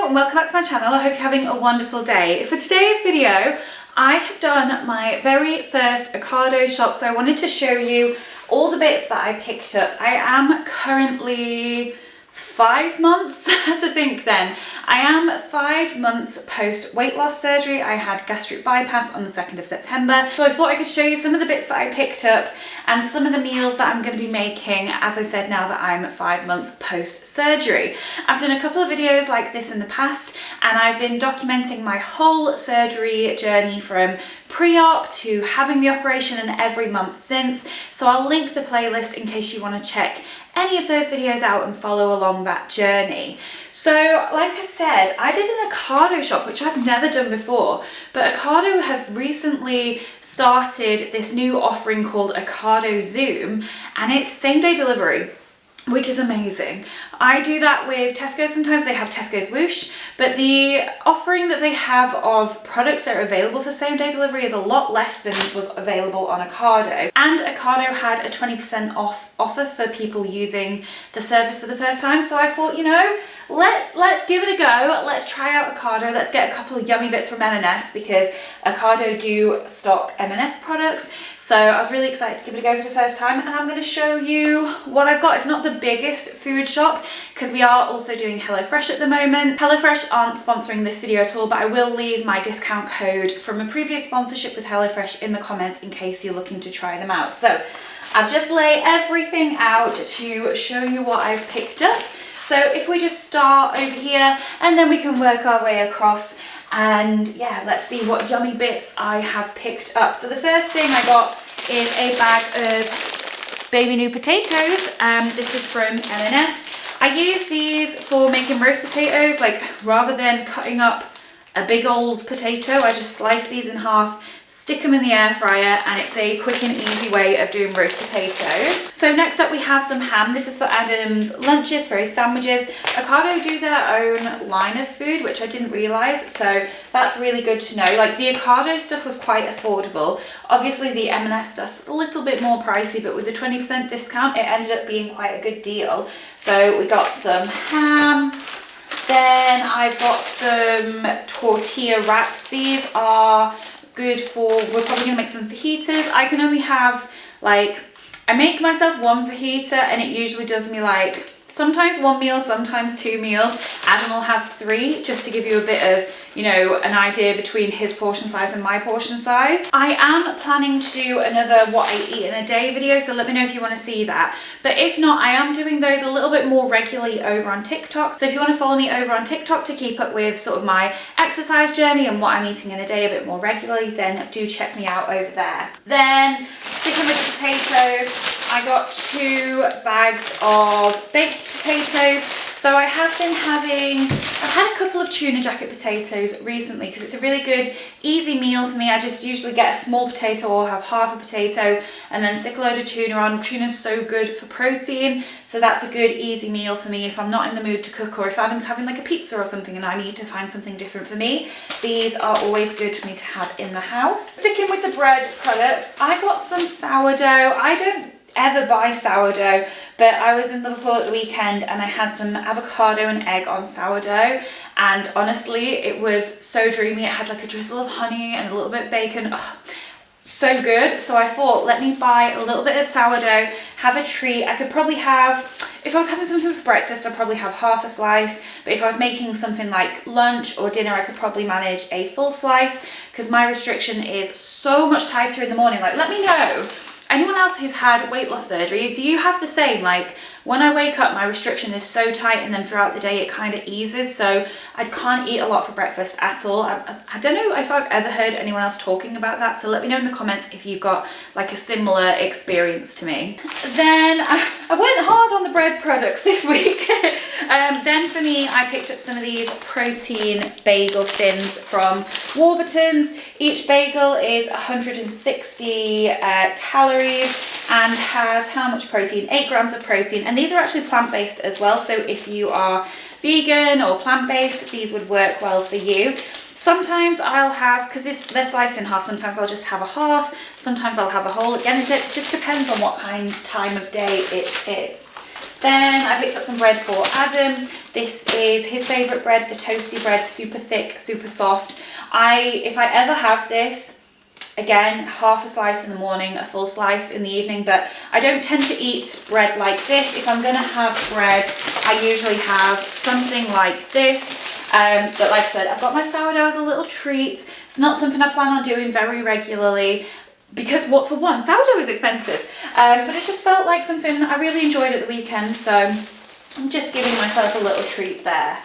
and welcome back to my channel. I hope you're having a wonderful day. For today's video, I have done my very first Ocado shop, so I wanted to show you all the bits that I picked up. I am currently 5 months, I had to think then. I am 5 months post weight loss surgery. I had gastric bypass on the 2nd of September. So I thought I could show you some of the bits that I picked up and some of the meals that I'm going to be making, as I said, now that I'm 5 months post surgery. I've done a couple of videos like this in the past, and I've been documenting my whole surgery journey from pre-op to having the operation and every month since. So I'll link the playlist in case you want to check any of those videos out and follow along that journey. So like I said, I did an Ocado shop, which I've never done before, but Ocado have recently started this new offering called Ocado Zoom, and it's same day delivery, which is amazing. I do that with Tesco sometimes. They have Tesco's Whoosh, but the offering that they have of products that are available for same day delivery is a lot less than was available on Ocado. And Ocado had a 20% off offer for people using the service for the first time. So I thought, you know, let's give it a go. Let's try out Ocado. Let's get a couple of yummy bits from M&S because Ocado do stock M&S products. So I was really excited to give it a go for the first time, and I'm going to show you what I've got. It's not the biggest food shop because we are also doing HelloFresh at the moment. HelloFresh aren't sponsoring this video at all, but I will leave my discount code from a previous sponsorship with HelloFresh in the comments in case you're looking to try them out. So I've just laid everything out to show you what I've picked up. So if we just start over here and then we can work our way across. And yeah, let's see what yummy bits I have picked up. So the first thing I got is a bag of baby new potatoes. This is from M&S. I use these for making roast potatoes. Like, rather than cutting up a big old potato, I just slice these in half, stick them in the air fryer, and it's a quick and easy way of doing roast potatoes. So next up we have some ham. This is for Adam's lunches, for his sandwiches. Ocado do their own line of food, which I didn't realise, so that's really good to know. Like, the Ocado stuff was quite affordable. Obviously the M&S stuff was a little bit more pricey, but with the 20% discount it ended up being quite a good deal. So we got some ham. Then I've got some tortilla wraps. These are good for, we're probably gonna make some fajitas. I can only have, like, I make myself one fajita and it usually does me like sometimes one meal, sometimes 2 meals. Adam will have 3, just to give you a bit of, you know, an idea between his portion size and my portion size. I am planning to do another what I eat in a day video, so let me know if you want to see that. But if not, I am doing those a little bit more regularly over on TikTok. So if you want to follow me over on TikTok to keep up with sort of my exercise journey and what I'm eating in a day a bit more regularly, then do check me out over there. Then, sticking with the potatoes, I got 2 bags of baked potatoes. So I have been I've had a couple of tuna jacket potatoes recently because it's a really good, easy meal for me. I just usually get a small potato or have half a potato and then stick a load of tuna on. Tuna's so good for protein, so that's a good, easy meal for me if I'm not in the mood to cook, or if Adam's having like a pizza or something and I need to find something different for me. These are always good for me to have in the house. Sticking with the bread products, I got some sourdough. I don't ever buy sourdough, but I was in Liverpool at the weekend and I had some avocado and egg on sourdough, and honestly it was so dreamy. It had like a drizzle of honey and a little bit of bacon. Oh, so good. So I thought, let me buy a little bit of sourdough, have a treat. I could probably have, if I was having something for breakfast, I'd probably have half a slice, but if I was making something like lunch or dinner, I could probably manage a full slice because my restriction is so much tighter in the morning. Like, let me know, anyone else who's had weight loss surgery, do you have the same? Like, when I wake up, my restriction is so tight, and then throughout the day it kind of eases, so I can't eat a lot for breakfast at all. I don't know if I've ever heard anyone else talking about that, so let me know in the comments if you've got like a similar experience to me. Then I went hard on the bread products this week. Then for me, I picked up some of these protein bagel thins from Warburton's. Each bagel is 160 calories and has how much protein? 8 grams of protein, and these are actually plant-based as well, so if you are vegan or plant-based, these would work well for you. Sometimes I'll have, because they're sliced in half, sometimes I'll just have a half, sometimes I'll have a whole. Again, it just depends on what time of day it is. Then I picked up some bread for Adam. This is his favourite bread, the toasty bread, super thick, super soft. If I ever have this, again, half a slice in the morning, a full slice in the evening, but I don't tend to eat bread like this. If I'm gonna have bread, I usually have something like this. But like I said, I've got my sourdough as a little treat. It's not something I plan on doing very regularly because what for one, sourdough is expensive. But it just felt like something I really enjoyed at the weekend, so I'm just giving myself a little treat there.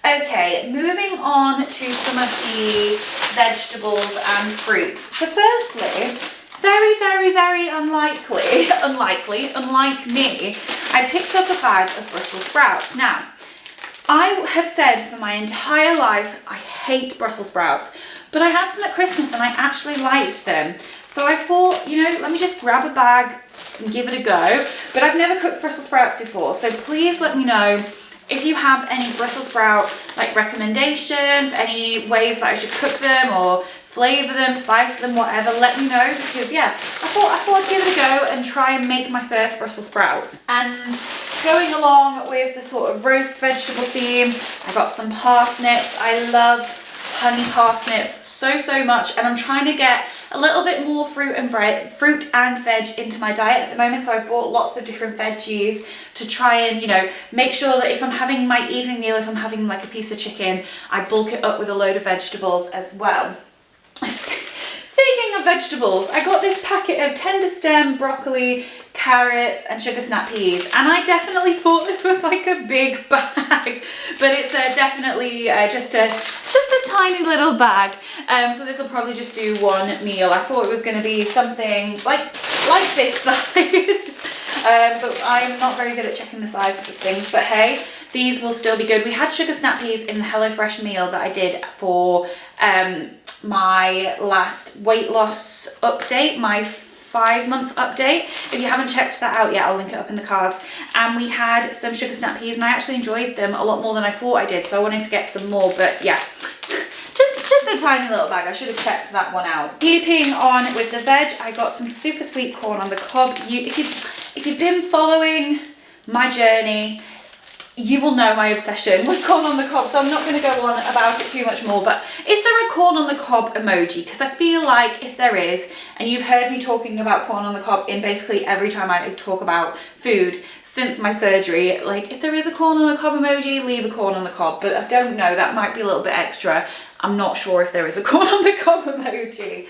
Okay, moving on to some of the vegetables and fruits. So firstly, very unlikely, unlike me, I picked up a bag of Brussels sprouts. Now, I have said for my entire life, I hate Brussels sprouts, but I had some at Christmas and I actually liked them. So I thought, you know, let me just grab a bag and give it a go. But I've never cooked Brussels sprouts before, so please let me know if you have any Brussels sprout like recommendations, any ways that I should cook them or flavour them, spice them, whatever, let me know, because yeah, I thought I'd give it a go and try and make my first Brussels sprouts. And going along with the sort of roast vegetable theme, I got some parsnips. I love honey parsnips so much, and I'm trying to get a little bit more fruit and veg into my diet at the moment, so I've bought lots of different veggies to try and, you know, make sure that if I'm having my evening meal, if I'm having like a piece of chicken, I bulk it up with a load of vegetables as well. Speaking of vegetables, I got this packet of tender stem broccoli, carrots and sugar snap peas, and I definitely thought this was like a big bag, but it's definitely just a tiny little bag. So this will probably just do one meal. I thought it was going to be something like this size, but I'm not very good at checking the sizes of things, but hey, these will still be good. We had sugar snap peas in the HelloFresh meal that I did for my last weight loss update, my 5-month update. If you haven't checked that out yet, I'll link it up in the cards. And we had some sugar snap peas and I actually enjoyed them a lot more than I thought I did, so I wanted to get some more, but yeah, just a tiny little bag. I should have checked that one out. Keeping on with the veg, I got some super sweet corn on the cob. If you've been following my journey, you will know my obsession with corn on the cob, so I'm not going to go on about it too much more, but is there a corn on the cob emoji? Because I feel like if there is, and you've heard me talking about corn on the cob in basically every time I talk about food since my surgery, like if there is a corn on the cob emoji, leave a corn on the cob, but I don't know, that might be a little bit extra. I'm not sure if there is a corn on the cob emoji.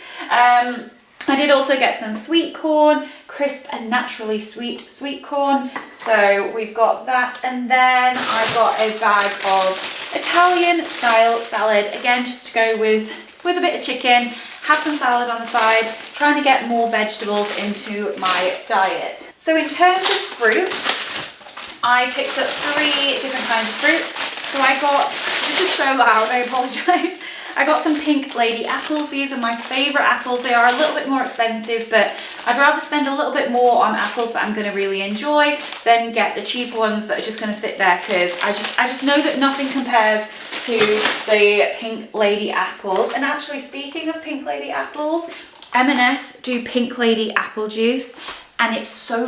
I did also get some sweet corn, crisp and naturally sweet corn. So we've got that. And then I got a bag of Italian style salad. Again, just to go with a bit of chicken, have some salad on the side, trying to get more vegetables into my diet. So in terms of fruit, I picked up 3 different kinds of fruit. So I got, this is so loud, I apologise. I got some Pink Lady apples. These are my favourite apples. They are a little bit more expensive, but I'd rather spend a little bit more on apples that I'm going to really enjoy than get the cheaper ones that are just going to sit there, because I just know that nothing compares to the Pink Lady apples. And actually, speaking of Pink Lady apples, M&S do Pink Lady apple juice. And it's so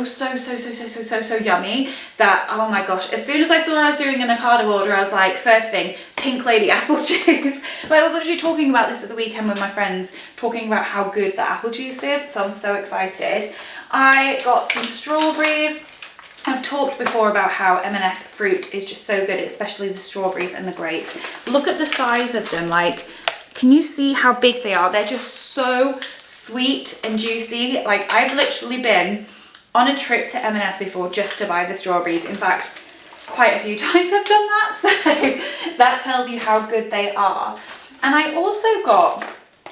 yummy that, oh my gosh, as soon as I saw I was doing an Ocado order, I was like, first thing, Pink Lady apple juice. But I was actually talking about this at the weekend with my friends, talking about how good the apple juice is, so I'm so excited. I got some strawberries. I've talked before about how M&S fruit is just so good, especially the strawberries and the grapes. Look at the size of them, like, can you see how big they are? They're just so sweet and juicy. Like, I've literally been on a trip to M&S before just to buy the strawberries. In fact, quite a few times I've done that, so that tells you how good they are. And I also got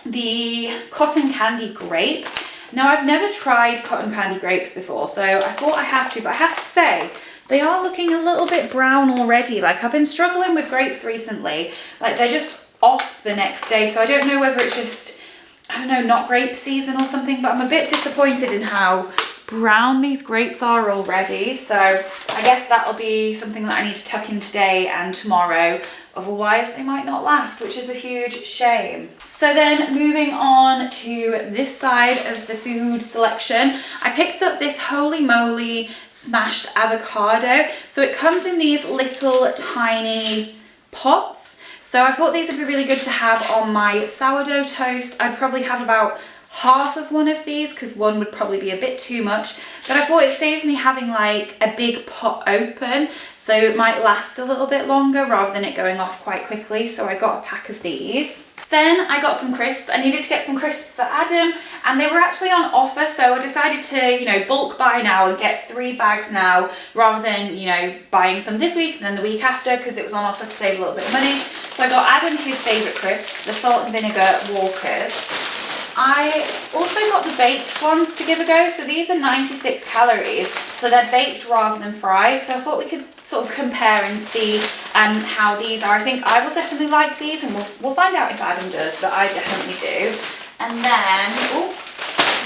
the cotton candy grapes. Now, I've never tried cotton candy grapes before, so I thought I have to, but I have to say, they are looking a little bit brown already. Like, I've been struggling with grapes recently. Like, they're just off the next day, so I don't know whether it's just, I don't know, not grape season or something, but I'm a bit disappointed in how brown these grapes are already. So I guess that'll be something that I need to tuck in today and tomorrow Otherwise they might not last, which is a huge shame. So then moving on to this side of the food selection, I picked up this Holy Moly smashed avocado. So it comes in these little tiny pots. So I thought these would be really good to have on my sourdough toast. I'd probably have about half of one of these because one would probably be a bit too much, but I thought it saves me having like a big pot open, so it might last a little bit longer rather than it going off quite quickly. So I got a pack of these. Then I got some crisps. I needed to get some crisps for Adam, and they were actually on offer, so I decided to, you know, bulk buy now and get 3 bags now rather than, you know, buying some this week and then the week after, because it was on offer to save a little bit of money. So I got Adam his favourite crisps, the salt and vinegar Walkers. I also got the baked ones to give a go. So these are 96 calories, so they're baked rather than fried. So I thought we could sort of compare and see how these are. I think I will definitely like these, and we'll find out if Adam does, but I definitely do. And then,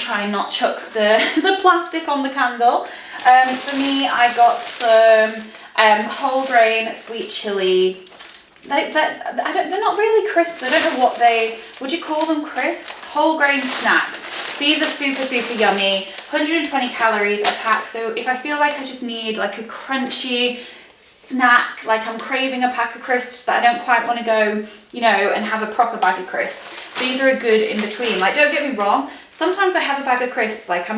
try and not chuck the plastic on the candle. For me, I got some whole grain sweet chili. They're not really crisps. I don't know what would you call them, crisps? Whole grain snacks. These are super, super yummy. 120 calories a pack. So if I feel like I just need like a crunchy snack, like I'm craving a pack of crisps, but I don't quite want to go, you know, and have a proper bag of crisps, these are a good in between. Like, don't get me wrong, sometimes I have a bag of crisps, like I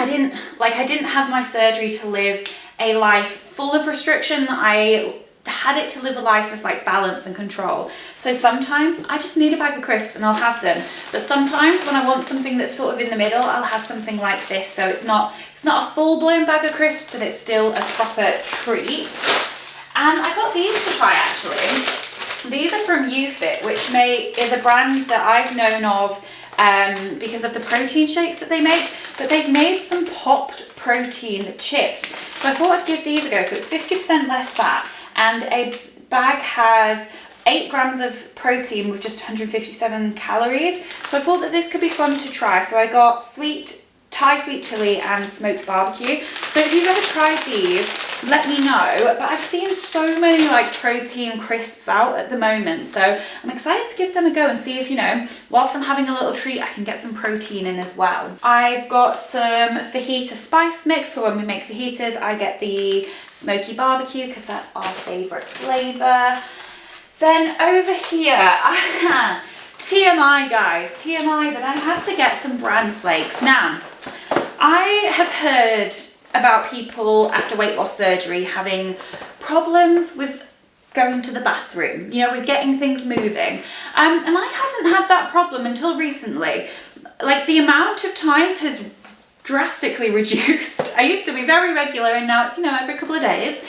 didn't have my surgery to live a life full of restriction. I had it to live a life of like balance and control. So sometimes I just need a bag of crisps and I'll have them. But sometimes when I want something that's sort of in the middle, I'll have something like this. So it's not a full-blown bag of crisps, but it's still a proper treat. And I got these to try actually. These are from UFit, which is a brand that I've known of because of the protein shakes that they make, but they've made some popped protein chips. So I thought I'd give these a go. So it's 50% less fat, and a bag has 8 grams of protein with just 157 calories. So I thought that this could be fun to try. So I got Thai sweet chili and smoked barbecue. So if you've ever tried these, let me know. But I've seen so many like protein crisps out at the moment, so I'm excited to give them a go and see if, you know, whilst I'm having a little treat, I can get some protein in as well. I've got some fajita spice mix for when we make fajitas. I get the smoky barbecue because that's our favourite flavour. Then over here, TMI guys, TMI, but I had to get some bran flakes. Now, I have heard about people after weight loss surgery having problems with going to the bathroom, you know, with getting things moving. And I hadn't had that problem until recently. Like, the amount of times has drastically reduced. I used to be very regular, and now it's, you know, every couple of days.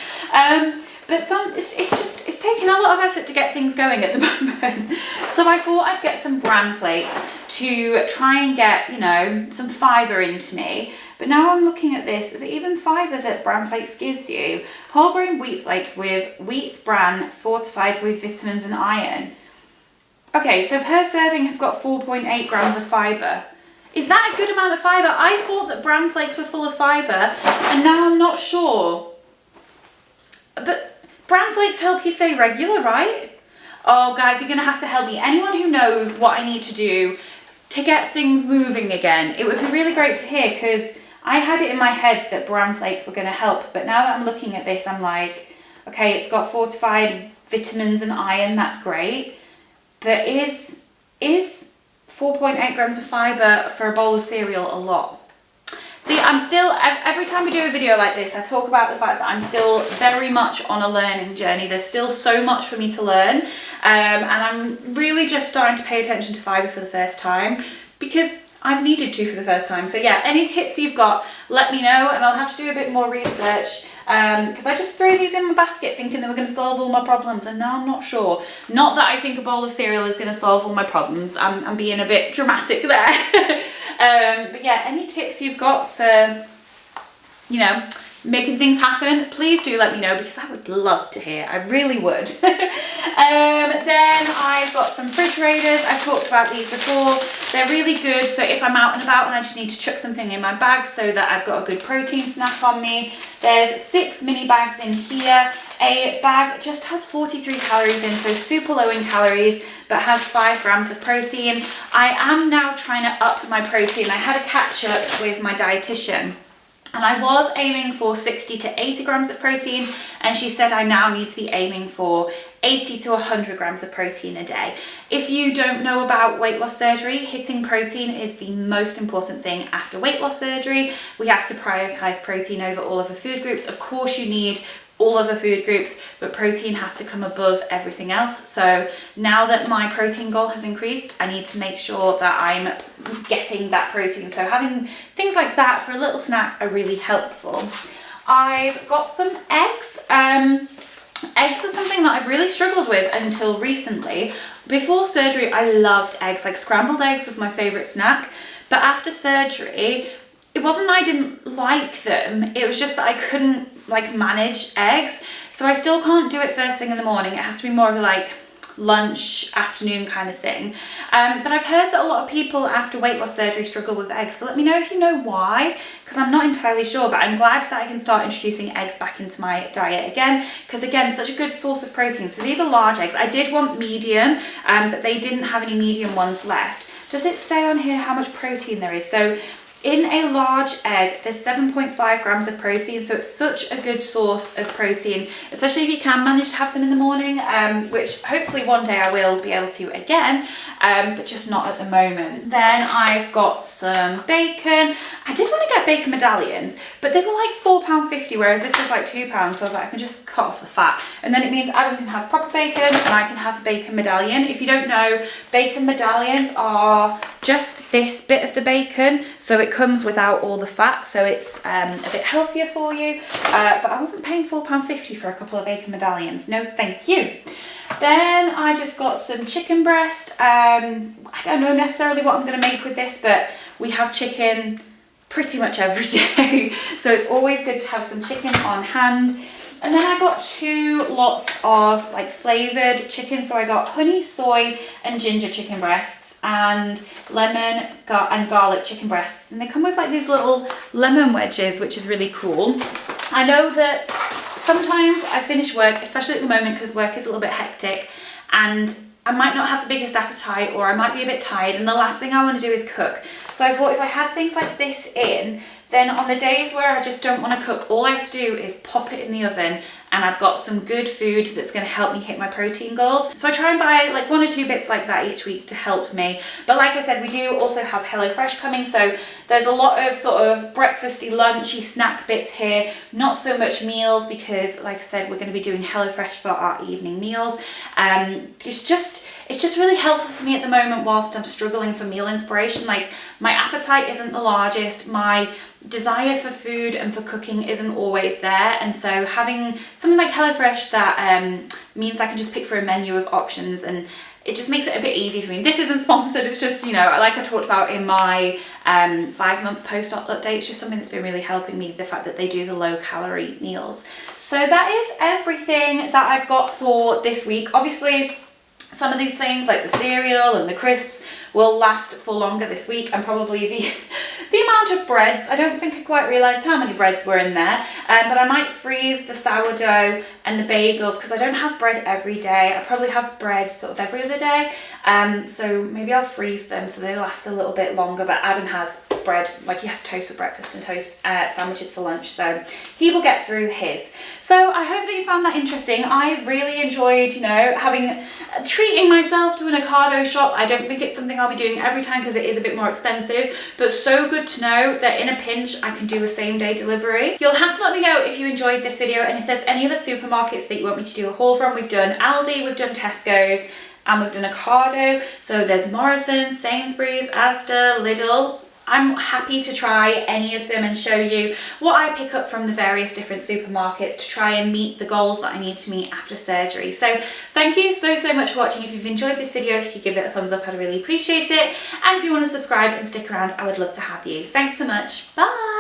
But it's taken a lot of effort to get things going at the moment. So I thought I'd get some bran flakes to try and get, you know, some fibre into me. But now I'm looking at this, is it even fibre that bran flakes gives you? Whole grain wheat flakes with wheat bran fortified with vitamins and iron. Okay, so per serving has got 4.8 grams of fibre. Is that a good amount of fibre? I thought that bran flakes were full of fibre, and now I'm not sure. But bran flakes help you stay regular, right? Oh, guys, you're going to have to help me. Anyone who knows what I need to do to get things moving again, it would be really great to hear, because I had it in my head that bran flakes were going to help. But now that I'm looking at this, I'm like, okay, it's got fortified vitamins and iron. That's great. But is 4.8 grams of fibre for a bowl of cereal a lot? See, I'm still, every time we do a video like this, I talk about the fact that I'm still very much on a learning journey. There's still so much for me to learn. And I'm really just starting to pay attention to fibre for the first time, because I've needed to for the first time. So yeah, any tips you've got, let me know, and I'll have to do a bit more research. Because I just threw these in my basket thinking they were going to solve all my problems, and now I'm not sure. Not that I think a bowl of cereal is going to solve all my problems. I'm being a bit dramatic there. But yeah, any tips you've got for, you know, making things happen, please do let me know, because I would love to hear. I really would. Then I've got some fridge raiders. I've talked about these before. They're really good for if I'm out and about and I just need to chuck something in my bag so that I've got a good protein snack on me. There's 6 mini bags in here, a bag just has 43 calories in, so super low in calories, but has 5 grams of protein. I am now trying to up my protein. I had a catch up with my dietitian, and I was aiming for 60 to 80 grams of protein, and she said I now need to be aiming for 80 to 100 grams of protein a day. If you don't know about weight loss surgery, hitting protein is the most important thing after weight loss surgery. We have to prioritize protein over all other food groups. Of course, you need all other food groups, but protein has to come above everything else. So now that my protein goal has increased, I need to make sure that I'm getting that protein. So having things like that for a little snack are really helpful. I've got some eggs. Eggs are something that I've really struggled with until recently. Before surgery, I loved eggs. Like scrambled eggs was my favorite snack. But after surgery, it wasn't that I didn't like them, it was just that I couldn't like manage eggs. So I still can't do it first thing in the morning. It has to be more of a like lunch, afternoon kind of thing. But I've heard that a lot of people after weight loss surgery struggle with eggs. So let me know if you know why, because I'm not entirely sure, but I'm glad that I can start introducing eggs back into my diet again, because again, such a good source of protein. So these are large eggs. I did want medium, but they didn't have any medium ones left. Does it say on here how much protein there is? So in a large egg, there's 7.5 grams of protein, so it's such a good source of protein, especially if you can manage to have them in the morning, which hopefully one day I will be able to again, but just not at the moment. Then I've got some bacon. I did want to get bacon medallions, but they were like £4.50, whereas this was like £2, so I was like, I can just cut off the fat. And then it means Adam can have proper bacon and I can have a bacon medallion. If you don't know, bacon medallions are just this bit of the bacon, so it comes without all the fat, so it's a bit healthier for you, but I wasn't paying £4.50 for a couple of bacon medallions, no thank you. Then I just got some chicken breast. I don't know necessarily what I'm going to make with this, but we have chicken pretty much every day, so it's always good to have some chicken on hand. And then I got 2 lots of like flavoured chicken, so I got honey, soy and ginger chicken breasts and lemon and garlic chicken breasts, and they come with like these little lemon wedges, which is really cool. I know that sometimes I finish work, especially at the moment because work is a little bit hectic, and I might not have the biggest appetite, or I might be a bit tired, and the last thing I want to do is cook. So I thought if I had things like this in, then on the days where I just don't want to cook, all I have to do is pop it in the oven, and I've got some good food that's going to help me hit my protein goals. So I try and buy like 1 or 2 bits like that each week to help me. But like I said, we do also have HelloFresh coming, so there's a lot of sort of breakfasty, lunchy snack bits here, not so much meals, because like I said, we're going to be doing HelloFresh for our evening meals. It's just really helpful for me at the moment whilst I'm struggling for meal inspiration. Like my appetite isn't the largest, my desire for food and for cooking isn't always there, and so having something like HelloFresh that means I can just pick through a menu of options, and it just makes it a bit easy for me. This isn't sponsored, it's just, you know, like I talked about in my 5-month post-op update, it's just something that's been really helping me, the fact that they do the low calorie meals. So that is everything that I've got for this week. Obviously, some of these things like the cereal and the crisps will last for longer this week, and probably the amount of breads, I don't think I quite realised how many breads were in there, but I might freeze the sourdough and the bagels, because I don't have bread every day. I probably have bread sort of every other day, so maybe I'll freeze them so they last a little bit longer. But Adam has bread, like he has toast for breakfast and toast sandwiches for lunch, so he will get through his. So I hope that you found that interesting. I really enjoyed, you know, treating myself to an Ocado shop. I don't think it's something I'll be doing every time because it is a bit more expensive, but so good to know that in a pinch I can do a same-day delivery. You'll have to let me know if you enjoyed this video, and if there's any other supermarkets that you want me to do a haul from. We've done Aldi, we've done Tesco's, and we've done Ocado. So there's Morrison's, Sainsbury's, Asda, Lidl. I'm happy to try any of them and show you what I pick up from the various different supermarkets to try and meet the goals that I need to meet after surgery. So thank you so much for watching. If you've enjoyed this video, if you could give it a thumbs up, I'd really appreciate it. And if you want to subscribe and stick around, I would love to have you. Thanks so much. Bye.